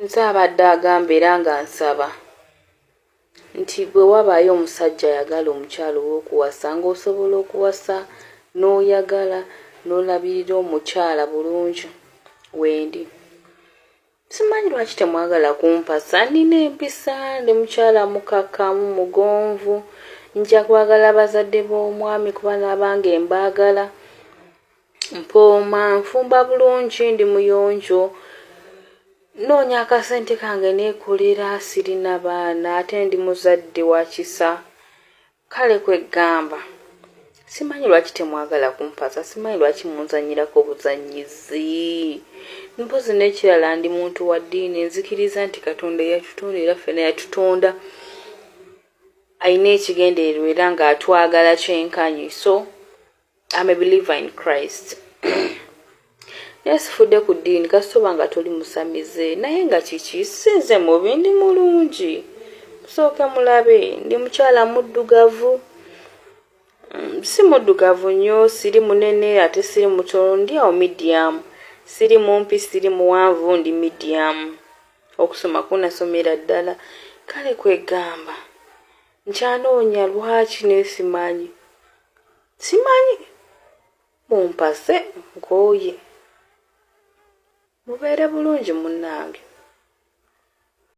nze abadde agamba era nga nsaba nti bwe wabaayo omusajja ayagala omukyala ow'okuwasa ng'osobola okuwasa n'oyagala n'olabirira omukyala bulungi wendi. Simanyi lwaki temwagala kumpasa, nina empisa, ndi mukyala mukakkamu mugonvu, nja kwagala bazadde b'omwami kuba n'abange mbaagala, mpooma, nfumba bulungi, ndi muyonjo, noonya akasente kange neekolera, sirina baana ate ndi muzadde wa kisa. Kale kweggamba simanyi lwaki temwagala kumpasa, simanyi lwaki munzanyirako buzanyizi. Mpozi n'ekirala ndi muntu wa ddiini, nzikiriza nti Katonda yatutonda era ffenna yatutonda ayina ekigendererwa era ng'atwagala kyenkanyi. So I'm a believer in Christ. Naye sifudde ku ddiini kasitoba nga toli musamize, naye nga kiki sinze mubi, ndi mulungi. Musooke mulabe ndi mukyala muddugavu, si muddugavu nnyo, siri munene ate siri mutono, ndi awo medium. Siri mumpi siri muwanvu, ndi medium. Okusoma kunasomera ddala. Kale kwegamba nkyanoonya lwaki nesimanyi, simanyi mumpase nkooye. Mubeere bulungi munnange.